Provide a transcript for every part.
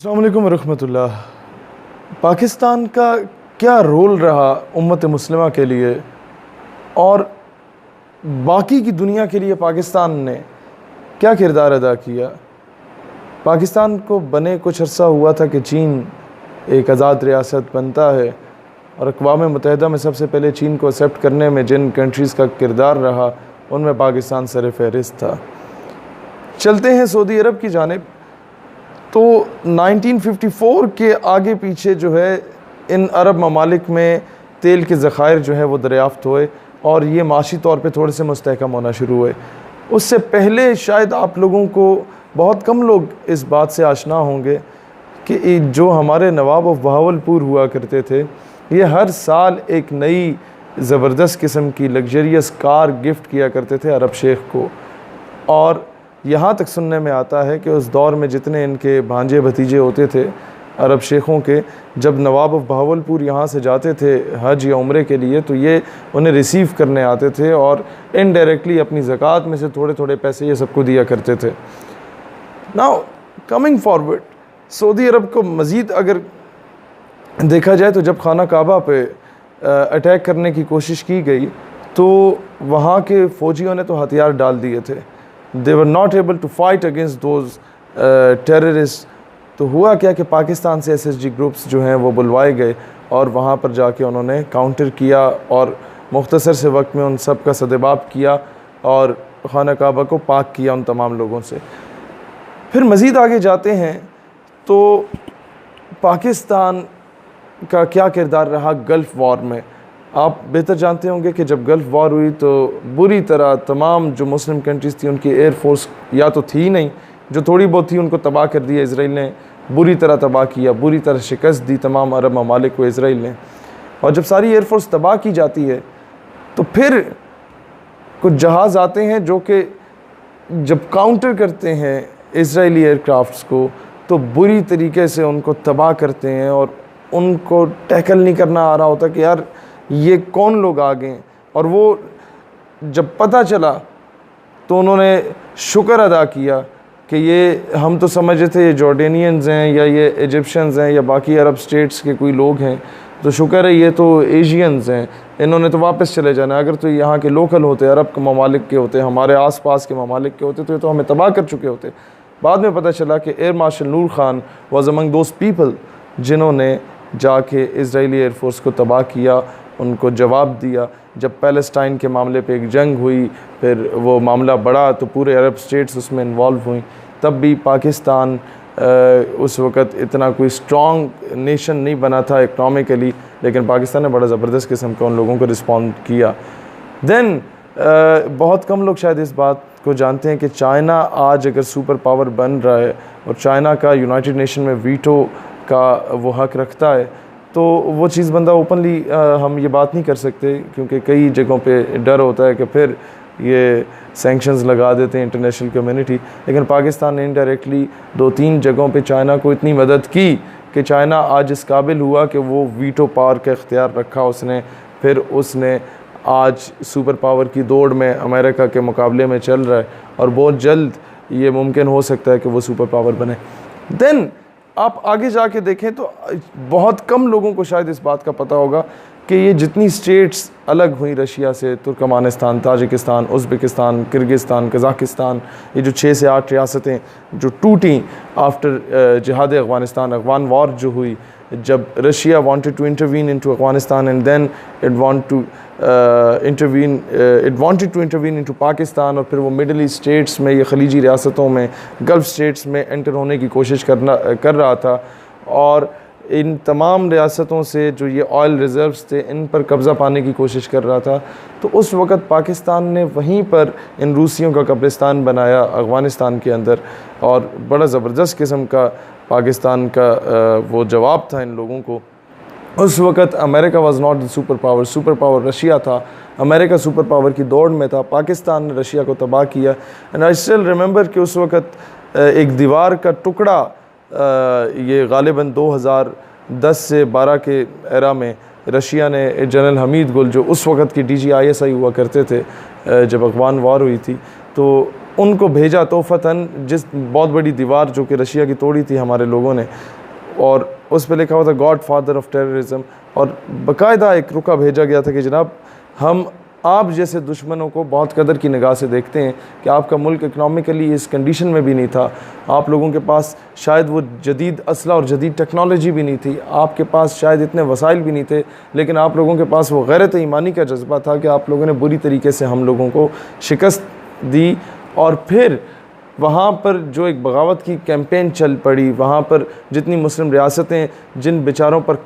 अस्सलाम वालेकुम रहमतुल्लाह। पाकिस्तान का क्या रोल रहा उम्मत मुस्लिमा के लिए और बाकी की दुनिया के लिए पाकिस्तान ने क्या किरदार अदा किया। पाकिस्तान को बने कुछ अर्सा हुआ था कि चीन एक आज़ाद रियासत बनता है और अक़वाम मुत्तहिदा में सबसे पहले चीन को एक्सेप्ट करने में जिन कंट्रीज़ का किरदार रहा उनमें पाकिस्तान सर फ़हरिस्त था। चलते हैं सऊदी अरब की जानिब। तो 1954 के आगे पीछे जो है इन अरब ममालिक में तेल के ज़ख़ायर जो है वो दरियाफ़्त हुए और ये माशी तौर पे थोड़े से मुस्तहकम होना शुरू हुए। उससे पहले शायद आप लोगों को बहुत कम लोग इस बात से आशना होंगे कि जो हमारे नवाब ऑफ बहावलपुर हुआ करते थे ये हर साल एक नई ज़बरदस्त किस्म की लग्जरियस कार गिफ्ट किया करते थे अरब शेख को। और यहाँ तक सुनने में आता है कि उस दौर में जितने इनके भांजे भतीजे होते थे अरब शेखों के, जब नवाब ऑफ बहावलपुर यहाँ से जाते थे हज या उम्रे के लिए तो ये उन्हें रिसीव करने आते थे और इनडायरेक्टली अपनी ज़कात में से थोड़े थोड़े पैसे ये सबको दिया करते थे। नाउ कमिंग फॉरवर्ड, सऊदी अरब को मज़ीद अगर देखा जाए तो जब खाना काबा पे अटैक करने की कोशिश की गई तो वहाँ के फ़ौजियों ने तो हथियार डाल दिए थे। They were not able to fight against those terrorist. तो हुआ क्या कि पाकिस्तान से SSG ग्रुप्स जो हैं वो बुलवाए गए और वहाँ पर जाके उन्होंने काउंटर किया और मुख्तसर से वक्त में उन सब का सदेबाब किया और खाना काबा को पाक किया उन तमाम लोगों से। फिर मज़ीद आगे जाते हैं तो पाकिस्तान का क्या किरदार रहा गल्फ़ वॉर में। आप बेहतर जानते होंगे कि जब गल्फ़ वॉर हुई तो बुरी तरह तमाम जो मुस्लिम कंट्रीज़ थी उनकी एयर फोर्स या तो थी नहीं, जो थोड़ी बहुत थी उनको तबाह कर दिया इसराइल ने, बुरी तरह तबाह किया, बुरी तरह शिकस्त दी तमाम अरब ममालिक को इसराइल ने। और जब सारी एयर फोर्स तबाह की जाती है तो फिर कुछ जहाज़ आते हैं जो कि जब काउंटर करते हैं इसराइली एयरक्राफ्ट्स को तो बुरी तरीके से उनको तबाह करते हैं और उनको टैकल नहीं करना आ रहा होता कि यार ये कौन लोग आ गए। और वो जब पता चला तो उन्होंने शुक्र अदा किया कि ये हम तो समझते थे ये जॉर्डेनियंस हैं या ये इजिप्शियंस हैं या बाकी अरब स्टेट्स के कोई लोग हैं, तो शुक्र है ये तो एशियंस हैं, इन्होंने तो वापस चले जाना। अगर तो यहाँ के लोकल होते, अरब के ममालिक के होते, हमारे आसपास के ममालिक के होते तो ये तो हमें तबाह कर चुके होते। बाद में पता चला कि air marshal Noor Khan was among those people जिन्होंने जाके इजरायली एयरफोर्स को तबाह किया, उनको जवाब दिया। जब पैलेस्टाइन के मामले पे एक जंग हुई, फिर वो मामला बढ़ा तो पूरे अरब स्टेट्स उसमें इन्वॉल्व हुई। तब भी पाकिस्तान उस वक़्त इतना कोई स्ट्रॉन्ग नेशन नहीं बना था इकनॉमिकली, लेकिन पाकिस्तान ने बड़ा ज़बरदस्त किस्म का उन लोगों को रिस्पॉन्ड किया। देन बहुत कम लोग शायद इस बात को जानते हैं कि चाइना आज अगर सुपर पावर बन रहा है और चाइना का यूनाइटेड नेशन में वीटो का वो हक रखता है तो वो चीज़ बंदा ओपनली हम ये बात नहीं कर सकते क्योंकि कई जगहों पे डर होता है कि फिर ये सैंक्शंस लगा देते हैं इंटरनेशनल कम्युनिटी। लेकिन पाकिस्तान ने इनडायरेक्टली 2-3 जगहों पे चाइना को इतनी मदद की कि चाइना आज इस काबिल हुआ कि वो वीटो पावर का इख्तियार रखा उसने। फिर उसने आज सुपर पावर की दौड़ में अमेरिका के मुकाबले में चल रहा है और बहुत जल्द ये मुमकिन हो सकता है कि वो सुपर पावर बने। देन आप आगे जाके देखें तो बहुत कम लोगों को शायद इस बात का पता होगा कि ये जितनी स्टेट्स अलग हुई रशिया से, Turkmenistan, Tajikistan, Uzbekistan, Kyrgyzstan, Kazakhstan, ये जो 6 से 8 रियासतें जो टूटी आफ्टर जिहाद अफ़गानिस्तान, अफ़गान वॉर जो हुई, जब Russia wanted to intervene into Afghanistan and then it wanted to intervene into Pakistan, और फिर वो मिडल ईस्ट स्टेट्स में, ये खलीजी रियासतों में, गल्फ़ स्टेट्स में एंटर होने की कोशिश कर रहा था और इन तमाम रियासतों से जो ये ऑयल रिज़र्व्स थे इन पर कब्ज़ा पाने की कोशिश कर रहा था। तो उस वक़्त पाकिस्तान ने वहीं पर इन रूसियों का कब्रिस्तान बनाया अफ़गानिस्तान के अंदर और बड़ा ज़बरदस्त किस्म का पाकिस्तान का वो जवाब था इन लोगों को। उस वक़्त America was not the super power Russia था। अमेरिका सुपर पावर की दौड़ में था, पाकिस्तान ने रशिया को तबाह किया। एंड आई स्टिल रिमेंबर कि उस वक़्त एक दीवार का टुकड़ा ये गालिबन 2010 से 12 के एरा में रशिया ने जनरल हमीद गुल जो उस वक़्त की DG ISI हुआ करते थे जब अफ़गान वॉर हुई थी, तो उनको भेजा तोहफ़तन, जिस बहुत बड़ी दीवार जो कि रशिया की तोड़ी थी हमारे लोगों ने, और उस पर लिखा हुआ था गॉड फादर ऑफ टेररिज्म, और बाकायदा एक रुका भेजा गया था कि जनाब हम आप जैसे दुश्मनों को बहुत कदर की निगाह से देखते हैं कि आपका मुल्क इकनॉमिकली इस कंडीशन में भी नहीं था, आप लोगों के पास शायद वो जदीद असला और जदीद टेक्नोलॉजी भी नहीं थी, आपके पास शायद इतने वसाइल भी नहीं थे, लेकिन आप लोगों के पास वो गैरत ईमानी का जज्बा था कि आप लोगों ने बुरी तरीके से हम लोगों को शिकस्त दी। और फिर वहाँ पर जो एक बगावत की कैंपेन चल पड़ी, वहाँ पर जितनी मुस्लिम रियासतें जिन बेचारों पर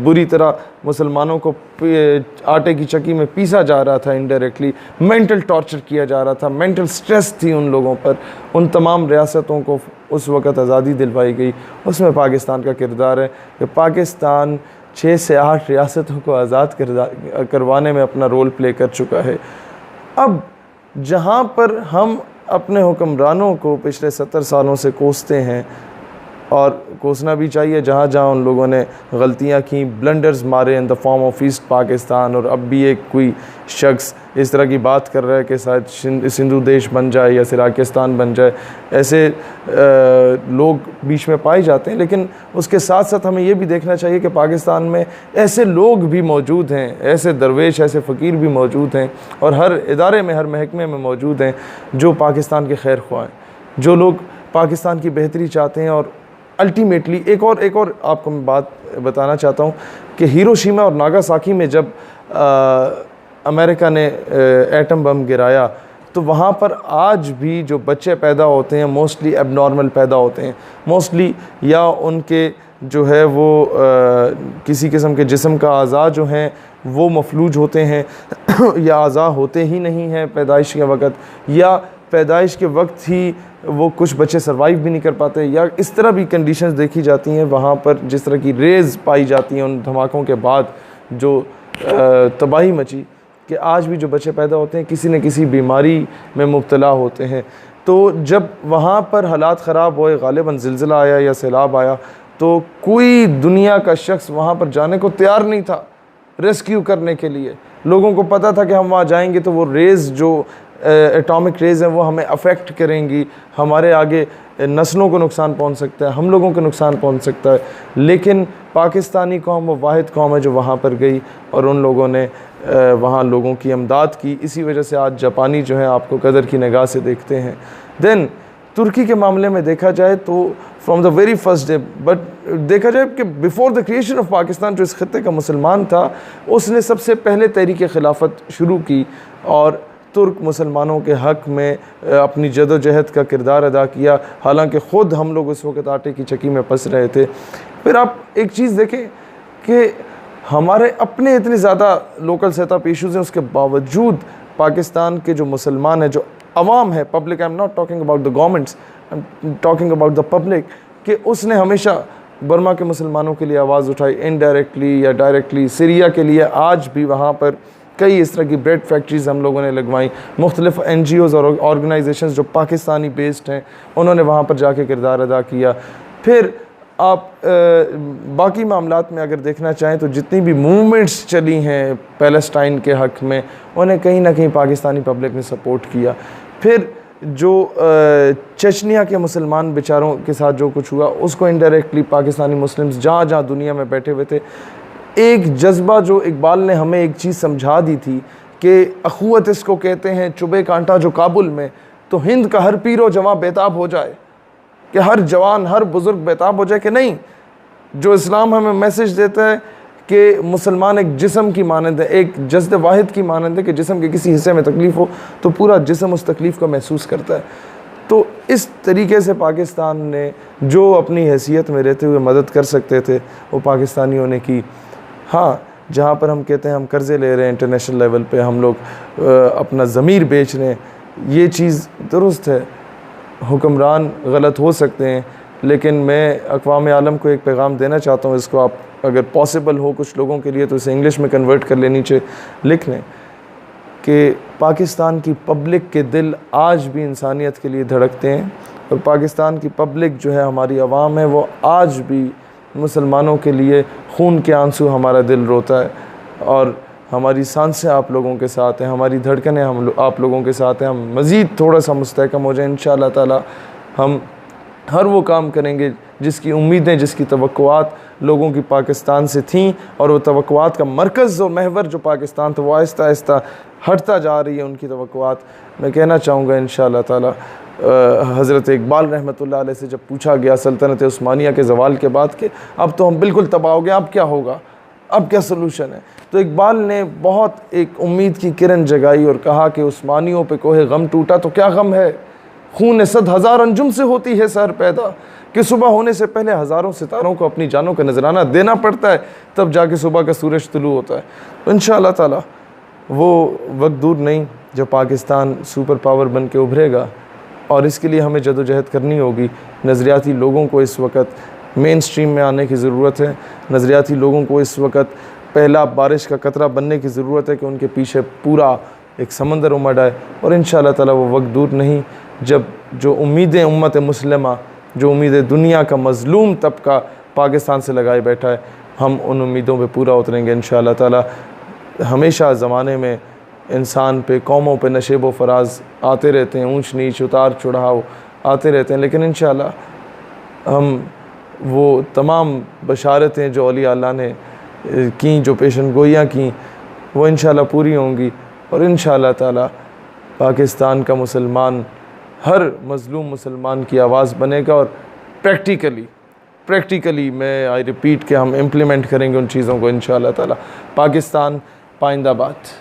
बुरी तरह मुसलमानों को आटे की चक्की में पीसा जा रहा था, इनडायरेक्टली मेंटल टॉर्चर किया जा रहा था, मेंटल स्ट्रेस थी उन लोगों पर, उन तमाम रियासतों को उस वक़्त आज़ादी दिलवाई गई। उसमें पाकिस्तान का किरदार है कि पाकिस्तान 6 से 8 रियासतों को आज़ाद करवाने में अपना रोल प्ले कर चुका है। अब जहाँ पर हम अपने हुक्मरानों को पिछले 70 सालों से कोसते हैं, और कोसना भी चाहिए, जहाँ जहाँ उन लोगों ने गलतियाँ की, ब्लंडर्स मारे in the form of east Pakistan, और अब भी एक कोई शख्स इस तरह की बात कर रहा है कि शायद सिंधु देश बन जाए या सिराकिस्तान बन जाए, ऐसे लोग बीच में पाए जाते हैं। लेकिन उसके साथ साथ हमें ये भी देखना चाहिए कि पाकिस्तान में ऐसे लोग भी मौजूद हैं, ऐसे दरवेश, ऐसे फ़कीर भी मौजूद हैं, और हर इदारे में, हर महकमे में मौजूद हैं जो पाकिस्तान के खैर ख्वाह हैं, जो लोग पाकिस्तान की बेहतरी चाहते हैं। और अल्टीमेटली एक और आपको मैं बात बताना चाहता हूँ कि हिरोशिमा और नागासाकी में जब अमेरिका ने एटम बम गिराया, तो वहाँ पर आज भी जो बच्चे पैदा होते हैं मोस्टली एबनॉर्मल पैदा होते हैं, मोस्टली या उनके जो है वो किसी किस्म के जिस्म का अज़ा जो हैं वो मफलूज होते हैं या अज़ा होते ही नहीं हैं पैदाइश के वक़्त, या पैदाइश के वक्त ही वो कुछ बच्चे सर्वाइव भी नहीं कर पाते, या इस तरह भी कंडीशंस देखी जाती हैं वहाँ पर। जिस तरह की रेज़ पाई जाती हैं उन धमाकों के बाद, जो तबाही मची, कि आज भी जो बच्चे पैदा होते हैं किसी न किसी बीमारी में मुब्तला होते हैं। तो जब वहाँ पर हालात ख़राब हुए, ग़ालिबन ज़िलज़िला आया या सैलाब आया, तो कोई दुनिया का शख्स वहाँ पर जाने को तैयार नहीं था रेस्क्यू करने के लिए। लोगों को पता था कि हम वहाँ जाएंगे तो वो रेज़ जो एटॉमिक रेज़ हैं वो हमें अफेक्ट करेंगी, हमारे आगे नस्लों को नुकसान पहुंच सकता है, हम लोगों को नुकसान पहुंच सकता है। लेकिन पाकिस्तानी कौम वो वाहिद कौम है जो वहाँ पर गई और उन लोगों ने वहाँ लोगों की इमदाद की। इसी वजह से आज जापानी जो है आपको कदर की निगाह से देखते हैं। देन तुर्की के मामले में देखा जाए तो from the very first day, but देखा जाए कि before the creation of Pakistan जो इस खत्ते का मुसलमान था, उसने सबसे पहले तहरीक खिलाफत शुरू की और तुर्क मुसलमानों के हक़ में अपनी जदोजहद का किरदार अदा किया। हालांकि ख़ुद हम लोग उस वक़्त आटे की चक्की में फंस रहे थे। फिर आप एक चीज़ देखें कि हमारे अपने इतने ज़्यादा लोकल सतह पे इशूज़ हैं, उसके बावजूद पाकिस्तान के जो मुसलमान हैं, जो अवाम है, public, I am not talking about the governments, I am talking about the public, कि उसने हमेशा बर्मा के मुसलमानों के लिए आवाज़ उठाई, इनडायरेक्टली या डायरेक्टली। सीरिया के लिए आज भी वहाँ पर कई इस तरह की ब्रेड फैक्ट्रीज़ हम लोगों ने लगवाई। मुख्तलिफ NGOs और ऑर्गेनाइजेशंस जो पाकिस्तानी बेस्ड हैं उन्होंने वहाँ पर जाके किरदार अदा किया। फिर आप बाकी मामलात में अगर देखना चाहें तो जितनी भी मूवमेंट्स चली हैं पैलेस्टाइन के हक़ में, उन्हें कहीं ना कहीं पाकिस्तानी पब्लिक ने सपोर्ट किया। फिर जो चेचनिया के मुसलमान बेचारों के साथ जो कुछ हुआ, उसको इनडायरेक्टली पाकिस्तानी मुस्लिम्स जहाँ जहाँ दुनिया में बैठे हुए थे, एक जज्बा जो इकबाल ने हमें एक चीज़ समझा दी थी कि अखुवत इसको कहते हैं, चुबे कांटा जो काबुल में, तो हिंद का हर पीरो जवां बेताब हो जाए, कि हर जवान हर बुज़ुर्ग बेताब हो जाए कि नहीं, जो इस्लाम हमें मैसेज देता है कि मुसलमान एक जिस्म की मानंद है, एक जज्द वाहिद की मानंद है, कि जिस्म के किसी हिस्से में तकलीफ़ हो तो पूरा जिस्म उस तकलीफ़ को महसूस करता है। तो इस तरीके से पाकिस्तान ने जो अपनी हैसियत में रहते हुए मदद कर सकते थे वो पाकिस्तानियों ने की। हाँ, जहाँ पर हम कहते हैं हम कर्ज़े ले रहे हैं इंटरनेशनल लेवल पे, हम लोग अपना ज़मीर बेच रहे हैं, ये चीज़ दुरुस्त है। हुक्मरान गलत हो सकते हैं, लेकिन मैं अक़वाम आलम को एक पैगाम देना चाहता हूँ, इसको आप अगर पॉसिबल हो कुछ लोगों के लिए तो इसे इंग्लिश में कन्वर्ट कर ले, नीचे लिख लें कि पाकिस्तान की पब्लिक के दिल आज भी इंसानियत के लिए धड़कते हैं, और पाकिस्तान की पब्लिक जो है, हमारी आवाम है, वो आज भी मुसलमानों के लिए खून के आंसू हमारा दिल रोता है। और हमारी सांसें आप लोगों के साथ हैं, हमारी धड़कनें आप लोगों के साथ हैं। हम मज़ीद थोड़ा सा मुस्तहकम हो जाए इंशाअल्लाह ताला, हम हर वो काम करेंगे जिसकी उम्मीदें, जिसकी तवक्कुआत लोगों की पाकिस्तान से थीं, और वो तवक्कुआत का मरकज़ और महवर जो पाकिस्तान था वो आहिस्ता आहिस्ता हटता जा रही है उनकी तवक्कुआत। मैं कहना चाहूँगा इंशाअल्लाह ताला हज़रत इकबाल रहमतुल्लाह अलैह से जब पूछा गया सल्तनत उस्मानिया के ज़वाल के बाद कि अब तो हम बिल्कुल तबाह हो गए, अब क्या होगा, अब क्या सलूशन है, तो इकबाल ने बहुत एक उम्मीद की किरण जगाई और कहा कि उस्मानियों पे कोहे गम टूटा तो क्या गम है, खून सद हज़ार अंजुम से होती है सर पैदा, कि सुबह होने से पहले हज़ारों सितारों को अपनी जानों का नजराना देना पड़ता है, तब जाके सुबह का सूरज तुलू होता है। तो इंशाअल्लाह ताला वो वक्त दूर नहीं जब पाकिस्तान सुपर पावर बन के उभरेगा, और इसके लिए हमें जदोजहद करनी होगी। नज़रियाती लोगों को इस वक्त मेन स्ट्रीम में आने की ज़रूरत है। नज़रियाती लोगों को इस वक्त पहला बारिश का कतरा बनने की ज़रूरत है कि उनके पीछे पूरा एक समंदर उमड़ आए, और इंशाअल्लाह ताला वो वक्त दूर नहीं जब जो उम्मीदें उम्मत मुस्लिमा, जो उम्मीदें दुनिया का मज़लूम तबका पाकिस्तान से लगाए बैठा है, हम उन उम्मीदों पे पूरा उतरेंगे इंशाअल्लाह ताला। हमेशा ज़माने में इंसान पे, कौमों पे नशेब व फराज आते रहते हैं, ऊंच नीच उतार चढ़ाव आते रहते हैं, लेकिन इंशाअल्लाह हम वो तमाम बशारतें जो औलिया अल्लाह ने की, जो पेशन गोइयाँ की, वो इंशाअल्लाह पूरी होंगी, और इंशाअल्लाह ताला पाकिस्तान का मुसलमान हर मज़लूम मुसलमान की आवाज़ बनेगा, और प्रैक्टिकली मैं आई रिपीट कि हम इम्प्लीमेंट करेंगे उन चीज़ों को इंशाअल्लाह ताला। पाकिस्तान पाइंदाबाद।